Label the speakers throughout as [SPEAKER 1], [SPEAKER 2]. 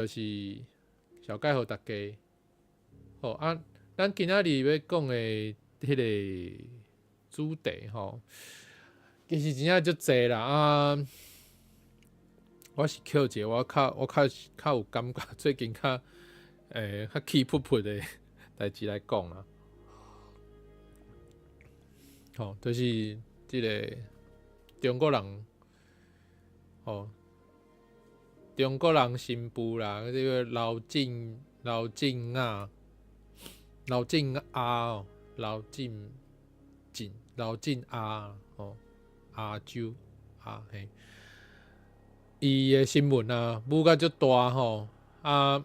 [SPEAKER 1] 就是小解互大家。好啊，咱今仔日要讲的迄个主题吼，其实真正足济啦啊！我是捡一个我较有感觉，最近较气噗噗的代志来讲啦。吼，就是即个中国人，吼，中国人新妇啦，这个刘静雅、刘静雅、刘静雅吼，亚洲嘿。伊的新闻啊，舞甲足大吼啊！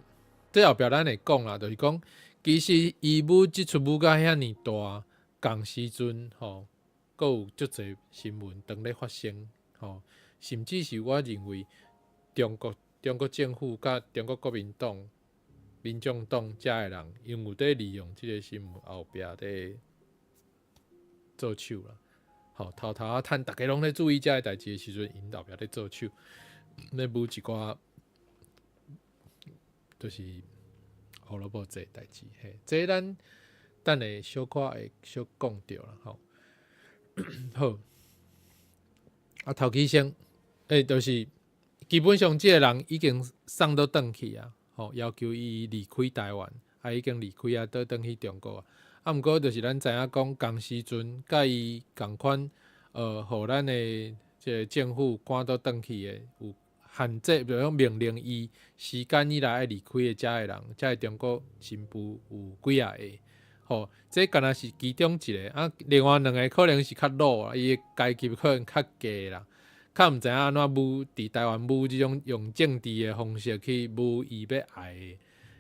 [SPEAKER 1] 这后壁咱会讲啦，就是讲，其实伊舞即出舞甲遐尼大，共时阵吼，阁有足侪新闻当咧发生吼，甚至是我认为中国政府甲中国国民党、民众党遮的人，因有伫利用即个新闻后壁伫做手啦。吼，偷偷啊，趁大家拢咧注意遮个代志的时阵，因后壁咧做手。咧舞一寡，就是胡萝卜这代志，嘿，这咱等下小可会小讲着啦，吼。好，啊头起先，就是基本上即个人已经送倒转去啊，吼，要求伊离开台湾，啊已经离开啊，倒转去中国啊。啊，毋过就是咱知影讲，同时阵甲伊共款，互咱的即个政府赶倒转去的有。限制，比如讲命令伊时间以内爱离开的遮个人，遮个中国新妇有几啊个？吼，这敢若是其中一个啊。另外两个可能是较老啊，伊的阶级可能较低啦，较毋知影安怎舞伫台湾舞即种用政治的方式去舞伊要爱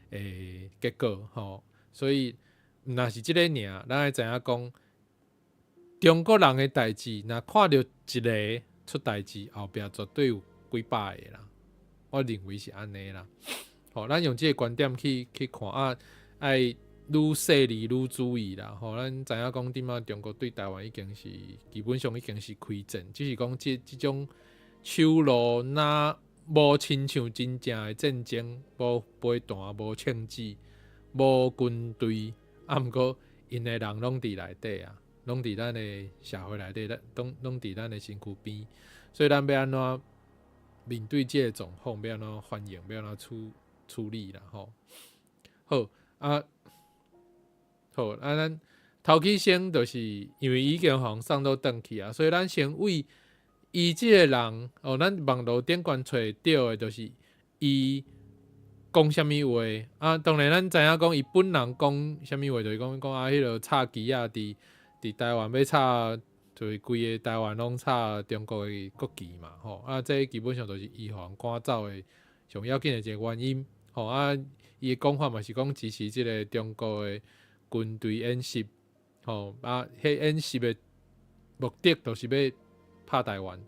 [SPEAKER 1] 的结果吼。所以若是即个尔，咱会知影讲中国人的代志，若看到一个出代志，后壁绝对有。几百个啦，我认为是安尼啦。吼，咱用即个观点去看啊，爱愈细腻愈注意啦。吼，咱知影讲点啊，中国对台湾已经是基本上已经是开战，只是讲即种手路若无亲像真正的战争，无飞弹，无枪支，无军队，啊，毋过因的人拢伫内底啊，拢伫咱的社会内底，拢伫咱的身躯边，所以咱要安怎？面对这个状况，要安怎反应，要安怎处理啦？吼，好啊，好啊，咱头起先就是因为已经互送到转去啊，所以咱先为伊即个人哦，咱网络顶悬找到的，就是伊讲啥物话啊。当然，咱知影讲伊本人讲啥物话，就是讲啊，迄落插旗啊，伫台湾要插。就是规个台湾拢插中国的国旗嘛，吼啊，这基本上就是伊互人赶走的上要紧的一个原因，吼啊，伊的讲法嘛是讲支持即个中国的军队演习，吼啊，迄演习的目的就是要拍台湾，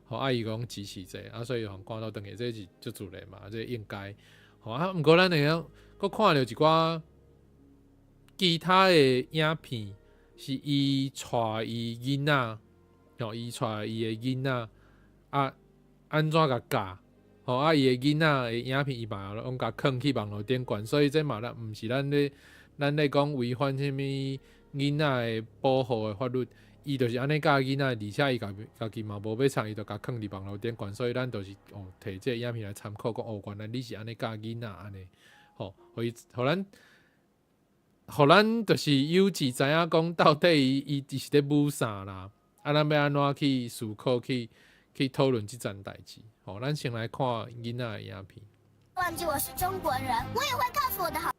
[SPEAKER 1] 吼啊，伊讲支持这啊，所以互人赶到转去，这是足自然嘛，这应该，吼啊，毋过咱会晓佫看到一寡其他的影片。是伊带伊囡仔，吼，伊带伊的囡仔啊，安怎甲教？吼啊，伊的囡仔的影片伊嘛拢甲囥去网络顶悬，所以这嘛毋是咱咧讲违反啥物囡仔的保护的法律，伊就是安尼教囡仔，而且伊家己嘛无要创，伊就甲囥伫网络顶悬，所以咱就是摕这个影片来参考，讲原来你是安尼教囡仔安尼，吼，互咱就是有志知影讲到底伊是咧舞啥啦，啊，咱要安怎去思考去讨论即件代志。好，咱先来看囡仔的影片。
[SPEAKER 2] 忘记我是中国人，我也会告诉我的好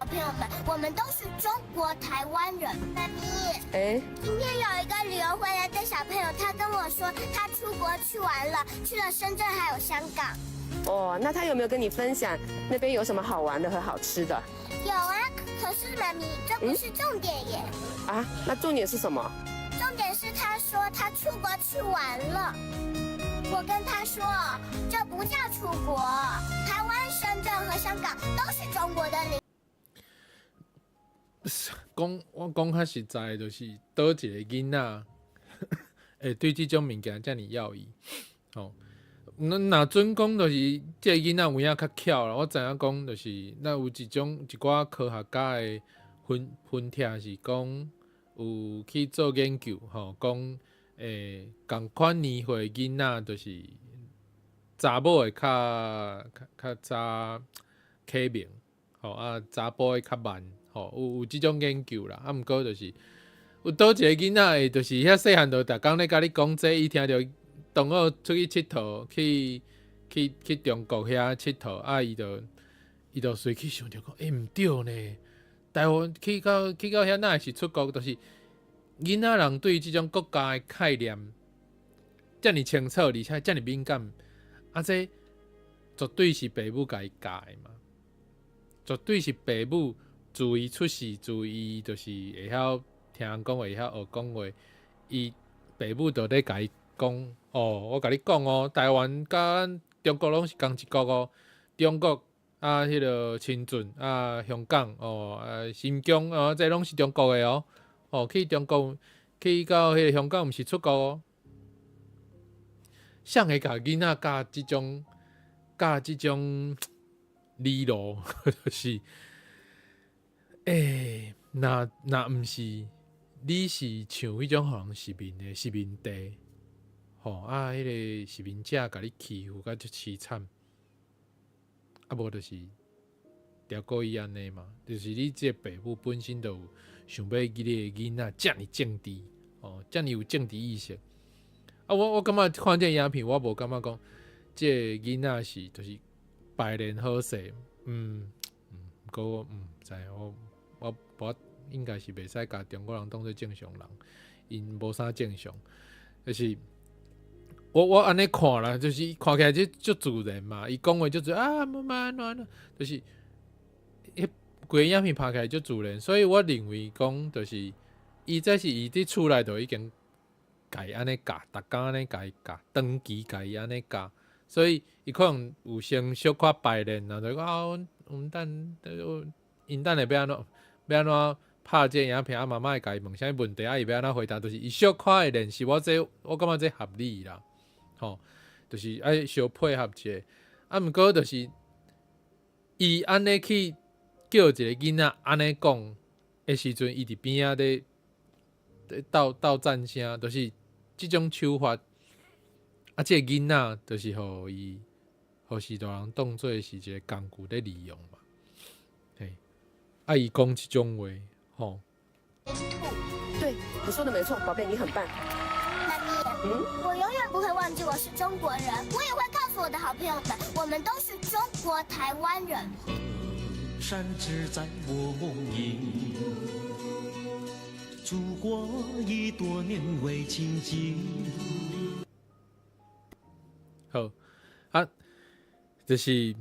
[SPEAKER 2] 朋友们，我们都是中国台湾人。妈咪，今天有一个旅游回来的小朋友，他跟我说他出国去玩了，去了深圳还有香港。
[SPEAKER 3] 哦，那他有没有跟你分享那边有什么好玩的和好吃的？
[SPEAKER 2] 有啊，可是妈咪，这不是重点耶。
[SPEAKER 3] 啊，那重点是什么？
[SPEAKER 2] 重点是他说他出国去玩了。我跟他说，这不叫出国，台湾、深圳和香港都是中国的领。
[SPEAKER 1] 我讲较实在，就是倒一个囡仔，会对这种物件遮尔要伊，吼。若准讲，就是即个囡仔有影较巧啦。我知影讲，就是咱有一寡科学家的分帖是讲，有去做研究，讲共款年岁囡仔，就是查某会较早起名，查甫会较慢，有即种研究啦。毋过就是有倒一个囡仔会，就是遐细汉就逐工咧甲你讲这，伊听着。同学出去佚佗，去中国遐佚佗，伊就随去想着讲，毋对呢，台湾去到遐哪会是出国？就是囡仔人对即种国家的概念遮尔清楚，而且遮尔敏感，这绝对是爸母家己教的嘛，绝对是爸母自伊出世，自伊就是会晓听人讲话，会晓学讲话，伊爸母就咧家己讲。我甲你讲台湾甲咱中国拢是同一国哦。中国迄个深圳香港新疆这拢是中国的哦。去中国去到迄个香港，毋是出国哦。谁会甲囡仔教即种理路，就是若毋是你是像迄种互人实名地。迄个实名者甲你欺负甲足凄惨，无就是调过伊安尼嘛，就是你这爸母本身就有想要你的囡仔遮尔政治，遮尔有政治意识。我感觉看这影片，我无感觉讲这囡仔是就是百年好势，不过我毋知，我应该是袂使甲中国人当做正常人，因无啥正常，就是。我安尼看啦，就是看起来就自然嘛。伊讲话就妈妈安，就是迄规影片拍起来就自然。所以我认为讲，就是伊这是伊伫厝内就已经家安尼教，逐工安尼家教，长期家安尼教，所以伊可能有先小可排练啊，就讲阮等下要安怎拍这影片妈妈会家己问啥问题伊要安怎回答，就是伊小可的练习，我感觉这合理啦。就是爱小配合者，毋过就是伊安尼去叫一个囡仔安尼讲的时阵，伊伫边仔咧斗战声，就是即种手法，即个囡仔就是互许多人当做是一个工具咧利用嘛，伊讲即种话，
[SPEAKER 3] 对，你说的没错，宝贝，你很棒。
[SPEAKER 2] 我永远不会忘记我是中国人，我也会告诉我的好朋友们，我们都是中国台湾人。
[SPEAKER 4] 山只在我梦萦，祖国已多年未亲近。
[SPEAKER 1] 好就是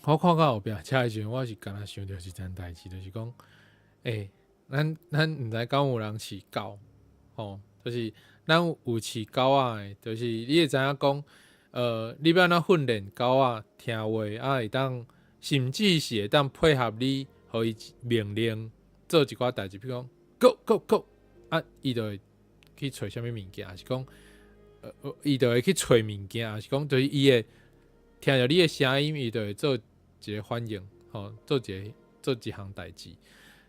[SPEAKER 1] 我看到后壁车的时阵，我是敢若想到一件代志，就是讲，咱毋知敢有人饲狗，就是咱有饲狗仔的，就是你会知影讲，你要安怎训练狗仔听话，会当甚至是会当配合你，互伊命令做一寡代志，比如讲 go go go，伊就会去找啥物物件，还是讲，伊就会去找物件，还是讲，就是伊会听着你的声音，伊就会做一个反应，做一项代志，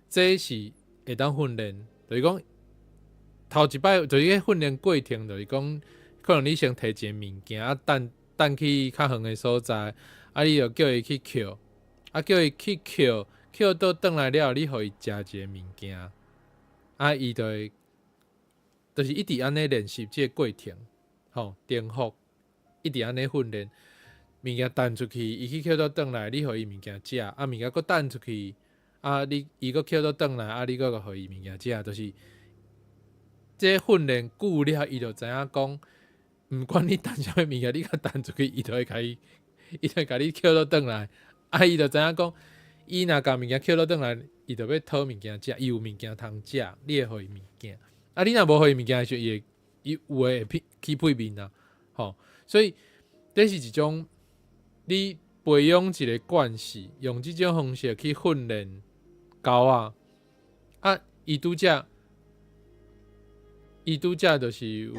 [SPEAKER 1] 这是会当训练，就是讲。头一摆就是个训练过程，就是讲，可能你先摕一个物件，等去较远的所在，你就叫伊去捡，叫伊去捡倒转来了，你互伊食一个物件，伊就会，就是一直安尼练习这个过程，重复，一直安尼训练，物件弹出去，伊去捡倒转来，你互伊物件食，物件佫弹出去，伊佫捡倒转来，你佫互伊物件食，就是。这训练久了，伊就知影讲，毋管你弹啥物物件，你甲弹出去，伊就会甲你捡倒转来。伊就知影讲，伊若甲物件捡倒转来，伊就要讨物件食，伊有物件通食，你会互伊物件。你若无互伊物件的时候，伊有诶会起屁面啊。所以这是一种你培养一个惯势，用即种方式去训练狗仔。伊拄则就是有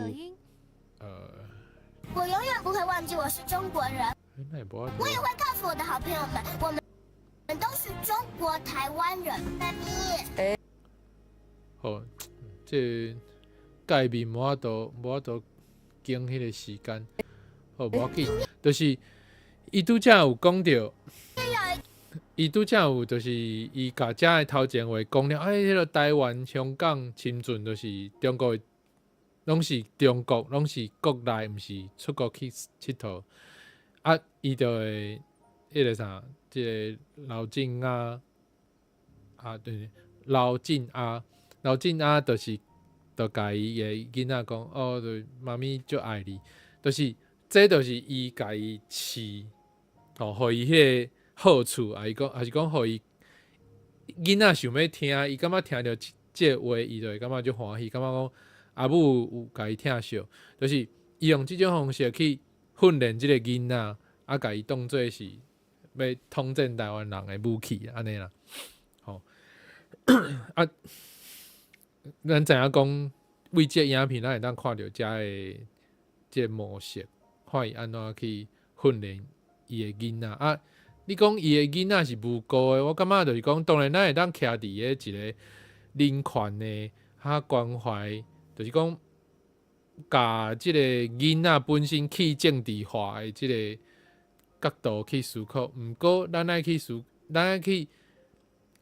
[SPEAKER 2] 我永远不会忘记我是中国人。我也会告诉我的好朋友们，我们都是中国台湾人。妈咪，
[SPEAKER 1] 好，这改面无法度经迄个时间，好无要紧，就是伊拄则有讲到。伊拄则有，就是伊甲遮的头前话讲了，迄个台湾、香港、深圳，就是中国，拢是中国，拢是国内，毋是出国去佚佗。啊，伊就会迄个啥，即个老郑啊，对，老郑啊，就是甲伊个囡仔讲，哦，对，妈咪足爱你，就是这就是伊甲伊饲，互伊迄个。好处啊，还是讲，互伊囡仔想要听，伊感觉听到这话，伊就会感觉就欢喜，感觉讲阿母有甲伊疼惜，就是伊用这种方式去训练这个囡仔，啊，甲伊当做是要统战台湾人的武器，安尼啦。吼、啊，咱知影讲，为这影片，咱会当看到遮的这模式，看伊安怎去训练伊的囡仔啊。你讲伊的囡仔是无辜的，我感觉就是讲，当然咱会当徛伫一个人权的关怀，就是讲，甲即个囡仔本身去政治化的即个角度去思考。毋过，咱爱去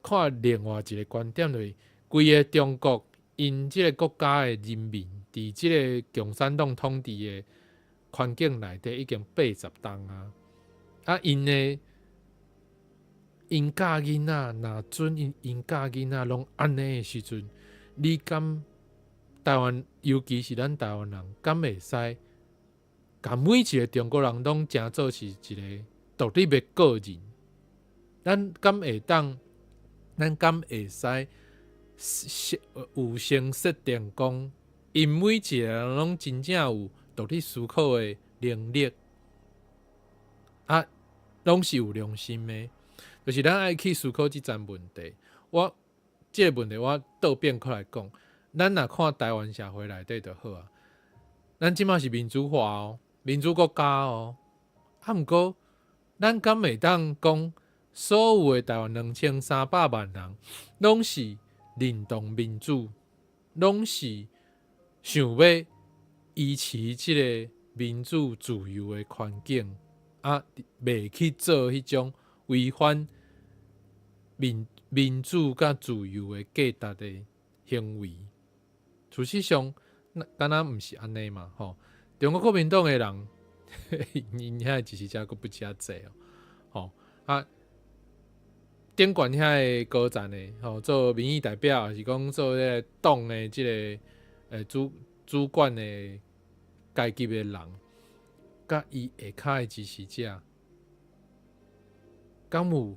[SPEAKER 1] 看另外一个观点，就是规个中国因即个国家的人民，伫即个共产党统治的环境内底已经80冬啊，因教囡仔，若准因教囡仔拢安尼的时阵，你敢台湾，尤其是咱台湾人，敢会使甲每一个中国人拢诚做是一个独立的个人？咱敢会使有先设定讲，因每一个人拢真正有独立思考的能力，啊，拢是有良心的。就是咱爱去思考即层问题。即个问题我倒变过来讲，咱若看台湾社会内底就好啊。咱即马是民主化哦，民主国家哦。毋过，咱敢会当讲，所有的台湾2300万人，拢是认同民主，拢是想要维持即个民主自由的环境，啊，袂去做迄种违反民主甲自由的价值的行为。事实上，敢若毋是安尼嘛？吼，中国国民党的人，因遐支持者佫不遮济哦。吼啊，顶悬遐个高层的，吼，做民意代表，还是讲做迄个党的即个主管的阶级的人，甲伊下骹的支持者。敢有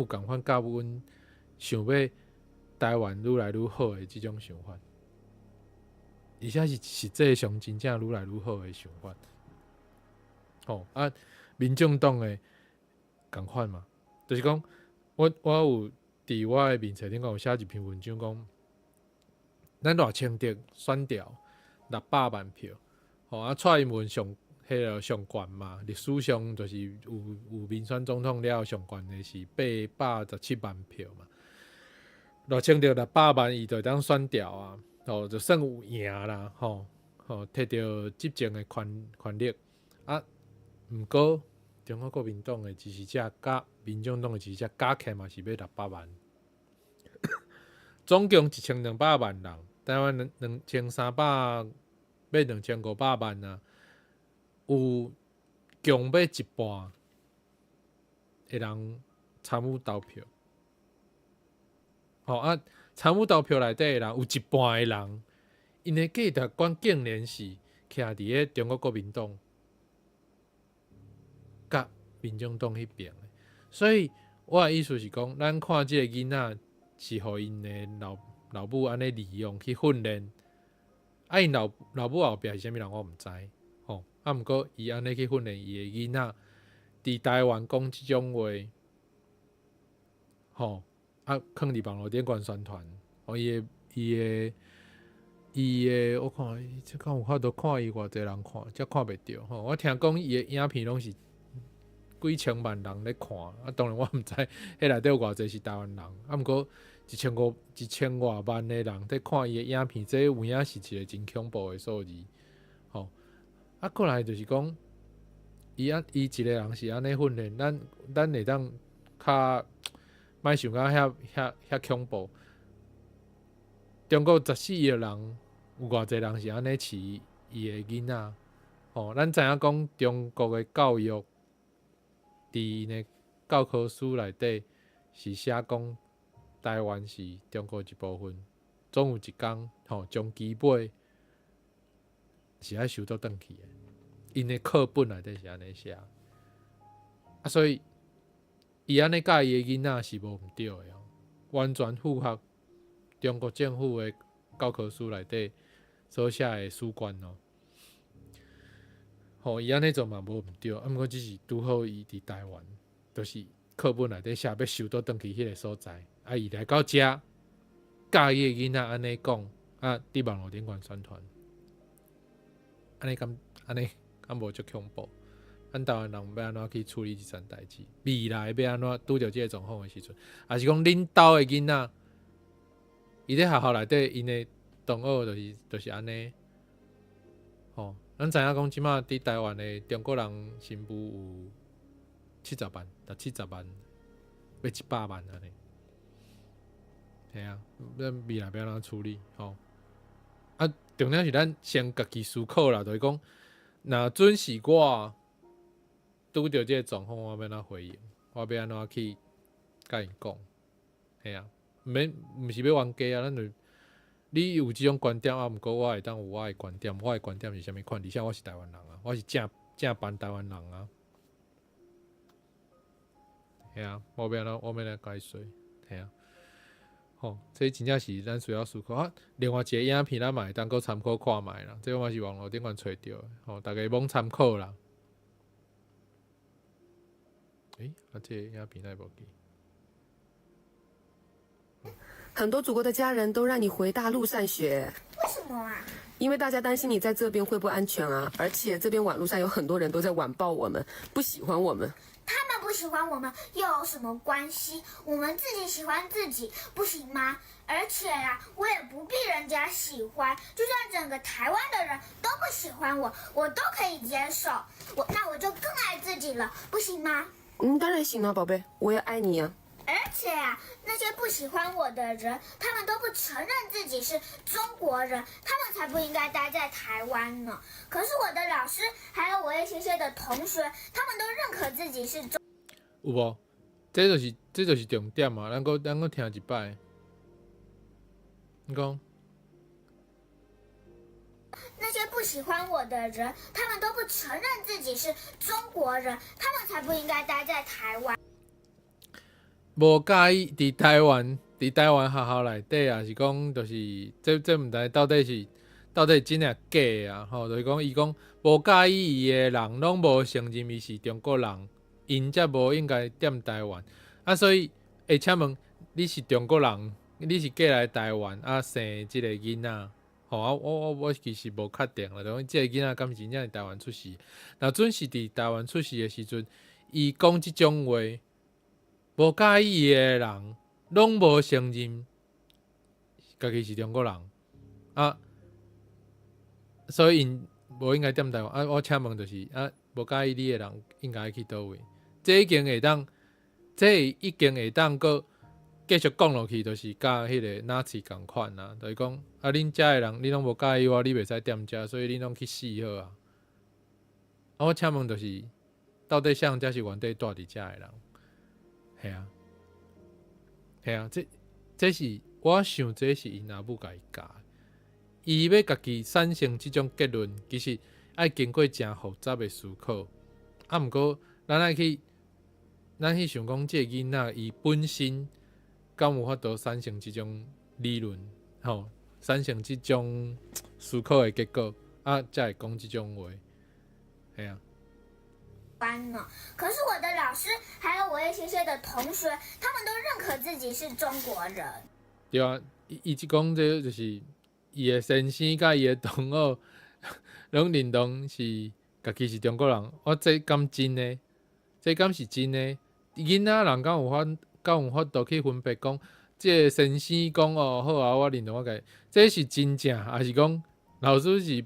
[SPEAKER 1] 共款甲阮想要台湾愈来愈好的即种想法，而且是实际上真正愈来愈好的想法。吼啊，民众党的共款嘛，就是讲我有伫我的面册顶有写一篇文章讲，咱赖清德选调600万票，吼啊，蔡英文上。迄个上悬嘛，历史上就是有民选总统了，上悬的是817万票嘛。赖清德600万，伊就当选调啊，吼就算有赢啦，吼摕到执政的权力啊。毋过中国国民党的支持者甲民众党的支持者加起来嘛是要600万，总共1200万人，台湾2300要2500万啊。有强要一半的人参与投票，啊，参与投票内底的人有一半的人，因的价值观竟然是徛伫个中国国民党甲民众党迄边的，所以我的意思是讲，咱看即个囡仔是互因的老母安尼利用去训练，啊，因老母后壁是啥物人我毋知。啊，毋过伊安尼去训练伊的囡仔，伫台湾讲即种话，啊，放伫网络顶悬宣传，伊的伊的我看，即敢有法度看伊偌济人看，才看袂着吼。我听讲伊的影片拢是几千万人咧看，啊，当然我毋知迄内底有偌济是台湾人，啊，毋过1000外万的人在看伊的影片，这有影是一个真恐怖的数字，吼。啊，过来就是讲，伊一个人是安尼训练，咱会当较莫想到遐恐怖。中国14亿人，有偌济人是安尼饲伊的囡仔，吼，咱知影讲中国的教育，伫因的教科书内底是写讲台湾是中国一部分，总有一天，吼，将基本是爱收倒转去的。因的课本内底是安尼写，啊，所以伊安尼教伊的囡仔是无毋对的哦，完全符合中国政府的教科书内底所写的史观哦。吼，伊安尼做嘛无毋对，啊，毋过只是拄好伊伫台湾，就是课本内底写要收倒转去迄个所在，啊，伊来到遮教伊的囡仔安尼讲，啊，伫网络顶悬宣传，安尼敢无足恐怖？咱台湾人要安怎去处理即件代志？未来要安怎拄着即个状况的时阵，还是讲恁兜的囡仔，伊咧学校内底因的同学就是安尼，吼，咱知影讲即马伫台湾的中国人新妇有70万，达70万，要100万安尼，系啊，咱未来要安怎处理？吼，啊，重点是咱先家己思考啦，就是讲。若准是我拄着即个状况，我要安怎回应？我要安怎去甲因讲？系啊，毋是要冤家啊，咱就你有即种观点啊，毋过我会当有我的观点，我的观点是啥物款？而且我是台湾人啊，我是正版台湾人啊，系啊，我要安怎甲伊说？系啊，吼，这真正是咱需要思考啊。另外一个影片，咱嘛会当搁参考看卖啦。这我嘛是网络顶悬找到的，吼，大家罔参考啦。这个影片哪无记？
[SPEAKER 3] 很多祖国的家人都让你回大陆上学，
[SPEAKER 2] 为什么啊？
[SPEAKER 3] 因为大家担心你在这边会不安全啊，而且这边网络上有很多人都在网暴我们，不喜欢我们。
[SPEAKER 2] 他们不喜欢我们又有什么关系？我们自己喜欢自己，不行吗？而且啊，我也不必人家喜欢，就算整个台湾的人都不喜欢我，我都可以接受。那我就更爱自己了，不行吗？
[SPEAKER 3] 当然行了，宝贝，我也爱你啊。
[SPEAKER 2] 而且啊，那些不喜欢我的人，他们都不承认自己是中国人，他们才不应该待在台湾呢。可是我的老师还有我一些的同学，他们都认可自己是中。
[SPEAKER 1] 有无？这就是重点嘛。咱搁听一摆。你讲。
[SPEAKER 2] 那些不喜欢我的人，他们都不承认自己是中国人，他们才不应该待在台湾。
[SPEAKER 1] 无介意伫台湾学校内底啊，是讲就是这毋知到底是真诶假啊？吼，就是讲伊讲无介意伊诶人拢无承认伊是中国人，因则无应该踮台湾啊。所以会请问你是中国人，你是过来台湾啊生即个囡仔？吼啊，我其实无确定啦，就讲即个囡仔敢是真正伫台湾出世？若准是伫台湾出世诶时阵，伊讲即种话。无介意伊诶人，拢无承认家己是中国人啊，所以因无应该踮台湾啊。我请问就是啊，无介意你诶人应该去倒位？这已经会当搁继续讲落去，就是甲迄个纳粹共款啊，就是讲啊，恁遮诶人你拢无介意我，你袂使踮遮，所以恁拢去死好啊。啊，我请问就是，到底谁才是原底住伫遮诶人？系啊，这是我想，这是因阿母家己教，伊要家己产生即种结论，其实爱经过真复杂的思考。啊，毋过咱去想讲，这个囡仔伊本身敢有法度产生即种理论，吼，产生即种思考的结果，啊，才会讲即种话，系啊。
[SPEAKER 2] 可是我的老师还有我一些的同学，他们都认可自己是中国人。
[SPEAKER 1] 对啊，伊讲这就是伊的先生甲伊的同学拢认同是家己是中国人，这敢真呢？这敢是真呢？囡仔人敢有法度去分别讲，这个先生讲好啊，我认同我家，这是真正，还是讲老师是迄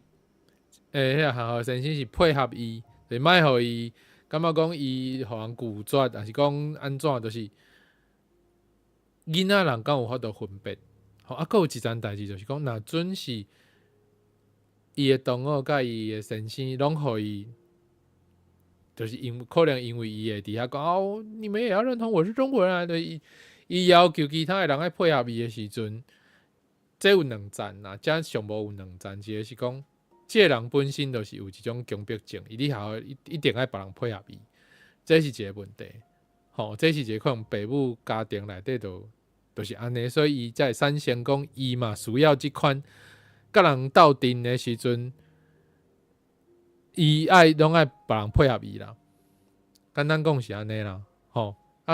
[SPEAKER 1] 个学校先生是配合伊，就莫互伊感觉讲伊互人拒绝，还是讲安怎？就是囡仔人敢有法度分别。还有一件代志，就是讲，若准是伊的同学甲伊的先生拢互伊，就是可能因为伊会伫遐讲你们也要认同我是中国人啊，就是伊要求其他的人爱配合伊的时阵，这有两层啦，这上无有两层，一个是讲，这个人本身就是有一种强迫症，伊伫校一定爱别人配合伊，这是一个问题。这是一个可能父母家庭内底就是安尼，所以伊才会产生讲伊嘛需要即款甲人斗阵的时阵，伊拢爱别人配合伊啦。简单讲是安尼啦，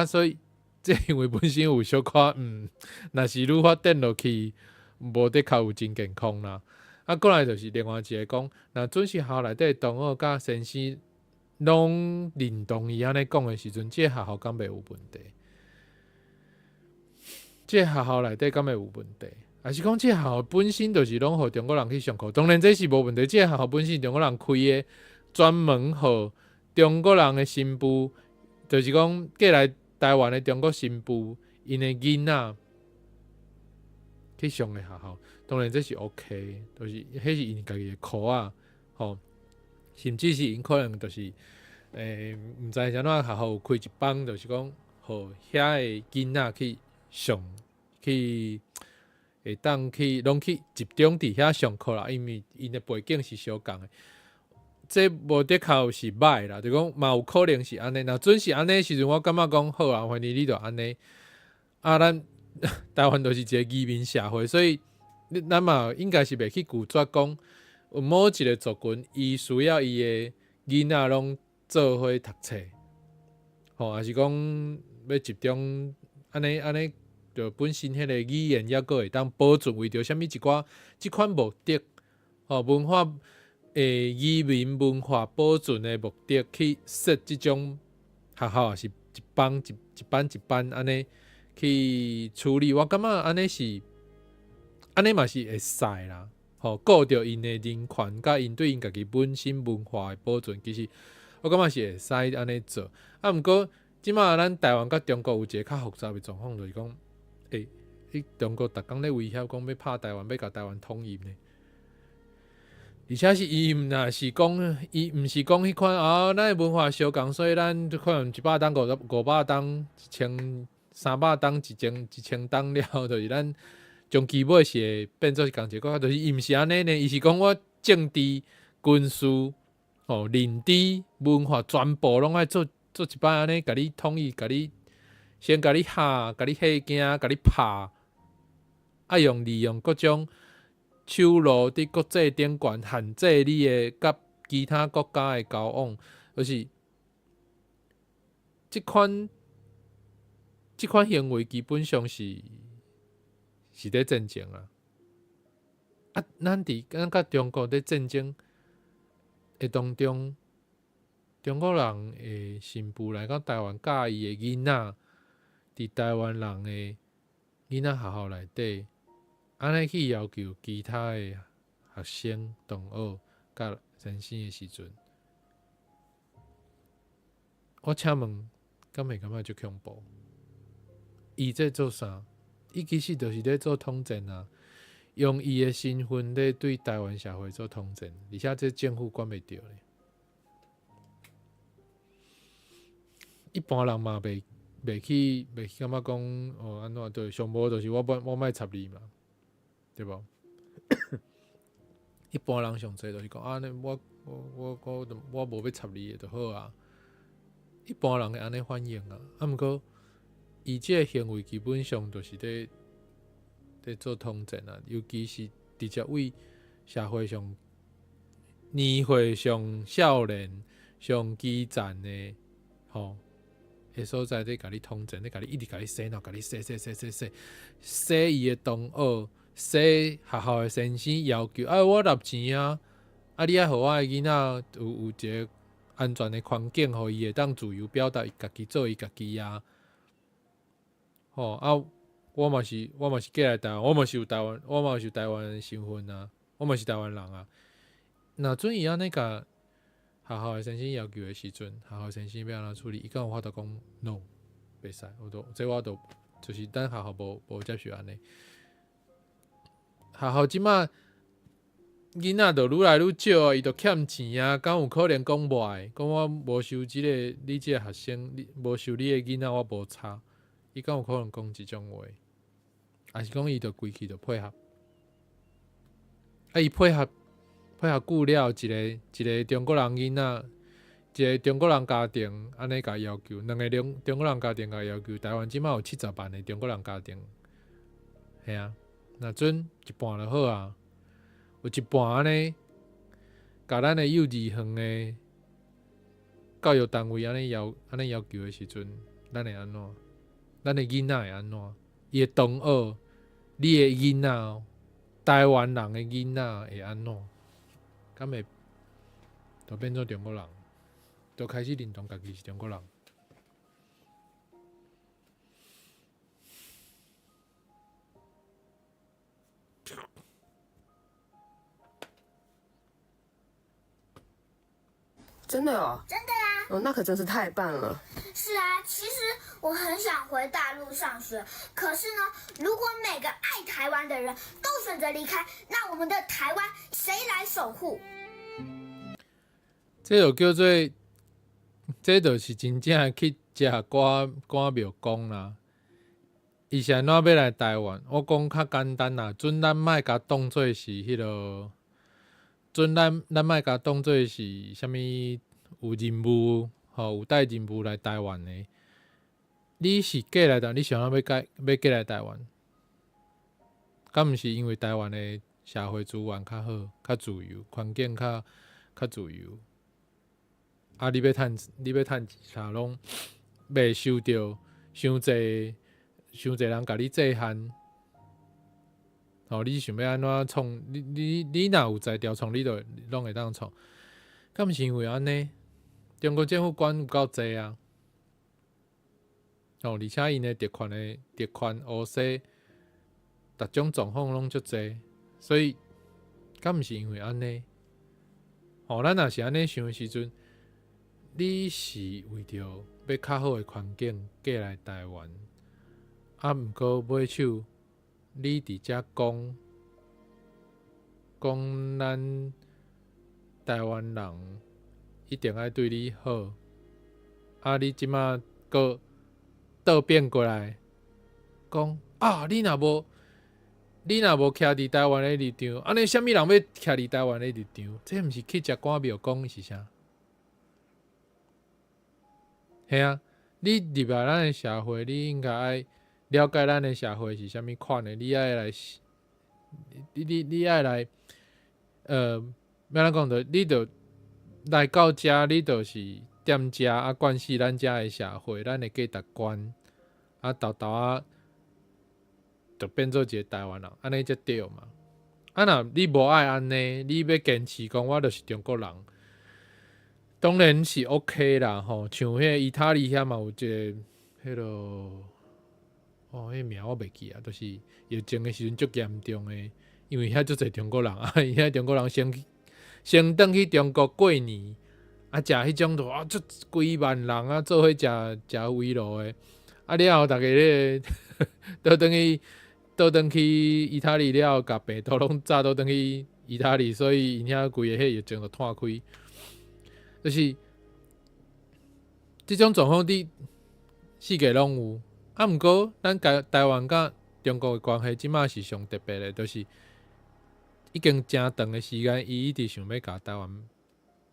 [SPEAKER 1] 所以这因为本身有小可若是愈发展落去，无得较有真健康啦。过来就是另外一个讲，若准是学校内底同学甲先生拢认同伊安尼讲的时阵，这学校敢袂有问题？这学校内底敢会有问题？还是讲这学校本身就是拢互中国人去上课？当然这是无问题。这学校本身中国人开的，专门互中国人的新妇，就是讲过来台湾的中国新妇，因的囡仔去上的学校。当然这是 OK， 就是迄是因家己的课啊，甚至是因可能就是毋知啥哪学校有开一班，就是讲互遐的囡仔去上去，会当去拢去集中伫遐上课啦，因为因的背景是相共的。这无得靠是歹啦，就讲嘛有可能是安尼。若准是安尼时阵，我感觉讲好啊，反正你就安尼。咱台湾就是一个移民社会，所以咱嘛应该是袂去拒绝讲有某一个族群，伊需要伊的囡仔拢做伙读册，还是讲要集中安尼。就本身迄个语言也个会当保存，为着啥物即款目的，文化移民文化保存的目的去设即种学校，也是一班安尼去处理。我感觉安尼嘛是会使啦，顾着因的人权，甲因对因家己本身文化的保存，其实我感觉是会使安尼做。毋过即马咱台湾甲中国有一个较复杂的状况，就是讲。中国逐工咧威胁讲要拍台湾，要甲台湾统一呢。而且是伊若是讲，伊毋是讲迄款咱文化相共，所以咱可能100担、500担、1300担、1000担了，就是咱将基本是会变做是共一个，就是伊毋是安尼呢。伊是讲我政治、军事、认知、文化全部拢爱做一摆安尼，甲你统一，先甲你吓，甲你吓惊，甲你拍。利用各种手路伫国际顶悬限制你的甲其他国家的交往，就是即款行为基本上是咧战争啊！咱甲中国咧战争的当中，中国人的新妇来到台湾教伊的囡仔，伫台湾人的囡仔学校内底。安尼去要求其他的学生、同学、甲先生的时阵，我请问，敢会感觉足恐怖？伊在做啥？伊其实就是咧做统战啊，用伊的身份咧对台湾社会做统战，而且这政府管袂着咧。一般人嘛袂去感觉讲安怎对，上无就是我莫插你嘛。对无？一般人上侪就是讲我无要插你的就好啊。一般人会安尼反应啊。毋过伊即个行为基本上就是咧做统战啊，尤其是直接为社会上年岁上少年、上基层的的所在咧，甲你统战，咧甲你一直甲你洗脑，甲你洗伊的同学。说学校的先生要求，我纳钱啊，你爱互我的囡仔有一个安全的环境，互伊会当自由表达伊家己做伊家己啊。我嘛是过来台湾，我嘛是有台湾的身份啊，我嘛是台湾人啊。若准伊安尼甲学校的先生要求的时阵，学校先生要安怎处理？伊敢有法度讲 no， 袂使，我都就是等学校无接受安尼。学校即马囡仔就愈来愈少啊，伊就欠钱啊，敢有可能讲袂？讲我无收你即个学生，无收你的囡仔，我无差。伊敢有可能讲即种话？还是讲伊就规气就配合？伊配合久了，一个中国人囡仔，一个中国人家庭安尼甲要求，两个中国人家庭甲要求，台湾即马有70万的中国人家庭，系啊，若准一半就好啊。有一半安尼，甲咱的幼稚园的教育单位安尼要求的时阵，咱会安怎？咱的囡仔会安怎？伊的同学，你的囡仔，台湾人的囡仔会安怎？敢会就变做中国人，就开始认同家己是中国人。
[SPEAKER 3] 真的哦，
[SPEAKER 2] 真的呀。
[SPEAKER 3] 哦，那可真是太棒了。
[SPEAKER 2] 是啊，其实我很想回大陆上学，可是呢，如果每个爱台湾的人都选择离开，那我们的台湾谁来守护？
[SPEAKER 1] 这就叫做，这就是真正去食赶庙公啦。伊是安怎要来台湾？我讲较简单啦，准咱莫甲当做是迄落，准咱莫甲当做是啥物有任务有带任务来台湾的。你是过来台，你想要过来台湾？敢毋是因为台湾的社会资源较好、较自由，环境较自由？你要趁钱，啥拢袂受到伤济人甲你制限。你想要安怎创？你若有才调创，你就拢会当创。敢毋是因为安尼？中国政府管有够济啊！而且因的特权乌西，逐种状况拢足济，所以敢毋是因为安尼？咱若是安尼想的时阵，你是为着要较好的环境过来台湾，毋过买手，你伫遮讲咱台湾人一定爱对你好，你即马个倒变过来讲你若无徛伫台湾的立场，安尼啥物人要徛伫台湾的立场？这毋是去食赶庙公是啥？系啊，你入来咱的社会，你应该爱了解咱的社会是啥物款的，你爱来，你爱来，要怎讲着？你着来到遮，你就是踮遮惯势咱遮的社会，咱的价值观，豆就变做一个台湾人，安尼才对嘛。若你无爱安尼，你要坚持讲我就是中国人。当然是 OK 啦，像迄个意大利遐嘛有一个迄落，迄名我袂记啊，就是疫情的时阵足严重的，因为遐足侪中国人因遐中国人先转去中国过年，食迄种足几万人做伙食围炉的，了后逐个咧倒转去意大利了后，甲病毒拢炸倒转去意大利，所以因遐规个迄疫情就摊开。就是即种状况，伫世界拢有。毋过咱台湾甲中国的关系，即马是上特别的，就是已经真长的时间，伊一直想要甲台湾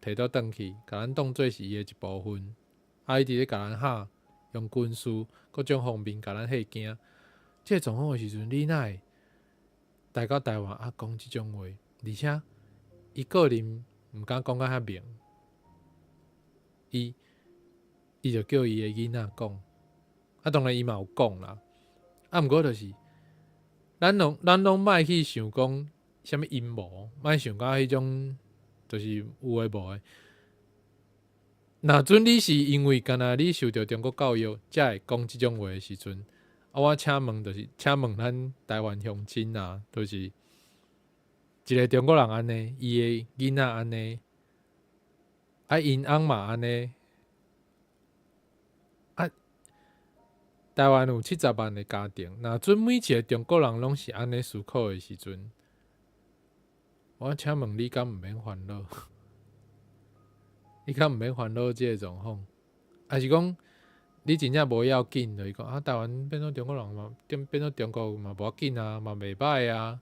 [SPEAKER 1] 摕倒转去，甲咱当做是伊的一部分。伊直咧甲咱吓，用军事各种方面甲咱吓惊。即个状况的时阵，你哪会来到台湾讲即种话？而且伊个人毋敢讲到遐明。伊就叫伊的囡仔讲，当然伊嘛有讲啦，毋过就是咱拢莫去想讲什么阴谋，莫想到迄种就是有诶无诶。若阵你是因为干那你受到中国教育，才会讲即种话诶时阵，我请问请问咱台湾乡亲啊，就是一个中国人安尼，伊诶囡仔安尼，因翁嘛安尼，台湾有70万个家庭，若阵每一个中国人拢是安尼思考的时阵，我请问你敢毋免烦恼？你敢毋免烦恼即个状况？还是讲你真正无要紧，就是讲台湾变做中国人嘛，变做中国嘛无要紧啊，嘛袂歹啊。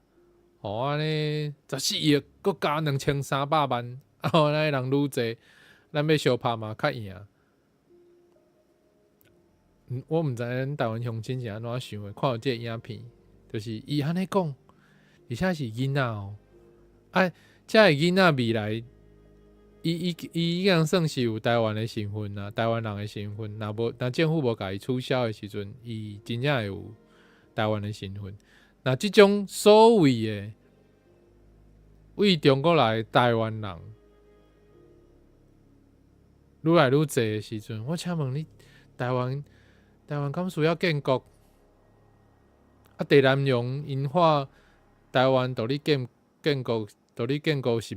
[SPEAKER 1] 安尼14亿国加2300万，安尼人愈济，咱要相拍嘛较赢。我毋知影台湾乡亲是安怎想的，看到即个影片，就是伊安尼讲，而且是囡仔哦，遮个囡仔未来，伊已经算是有台湾的身份啦，台湾人的身份。若政府无甲伊取消的时阵，伊真正会有台湾的身份。那即种所谓的为中国来的台湾人，愈来愈侪的时阵，我请问你，台湾敢需要建国？地南洋因化台湾道理建国，道理建国是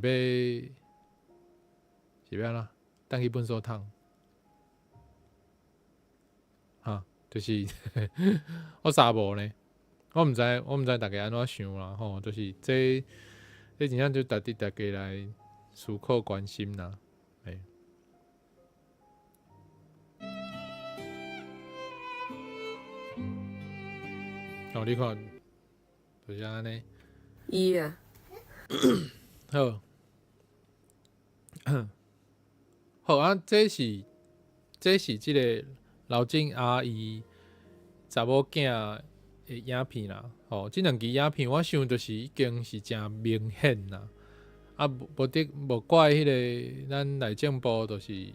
[SPEAKER 1] 要安怎？等去本所桶，就是我啥无呢？我毋知大家安怎想啦，吼，就是这真正就大家来思考关心啦，你看，就是安尼。
[SPEAKER 3] 伊啊，
[SPEAKER 1] 好，好啊，这是即个老郑阿姨查某囝的影片啦。即两支影片，我想就是已经是真明显啦。无怪迄个咱内政部就直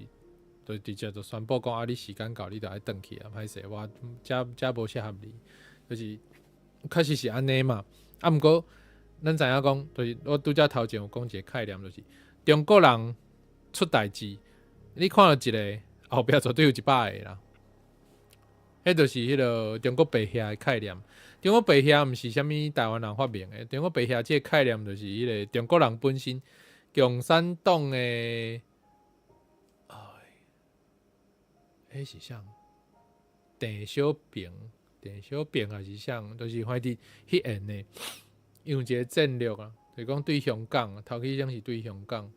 [SPEAKER 1] 接就宣布讲你时间到，你就爱转去啊，歹势，我遮无适合你，就是确实是安尼嘛。毋过咱知影讲，就是我拄则头前有讲一个概念，就是中国人出代志，你看到一个后壁绝对有100个啦。迄就是迄个中国白虾的概念。中国白虾毋是啥物台湾人发明的，中国白虾这个概念就是迄个中国人本身共产党的，迄是啥？邓小平还是啥？就是反正迄样的，用一个战略啊，就是讲对香港，头起先是对香港，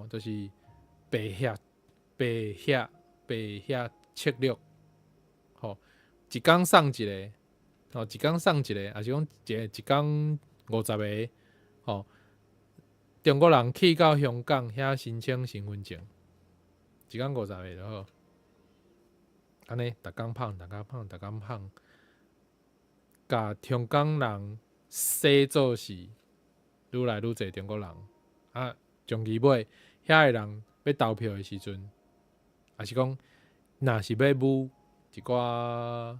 [SPEAKER 1] 就是白虾策略，一天送一个，一天送一个，还是讲一天50个，中国人去到香港遐申请身份证，一天50个就好。安尼，逐天胖，甲香港人洗做是愈来愈侪中国人从其尾遐个人要投票的时阵，还是讲若是要舞一寡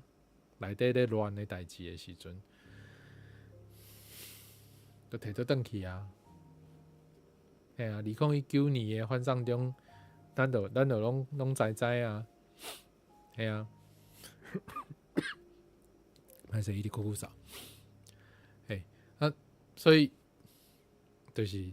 [SPEAKER 1] 内底咧乱的代志的时阵，就摕倒转去啊。2019年的反送中，咱就拢知啊。歹势，伊伫哭哭扫。所以就是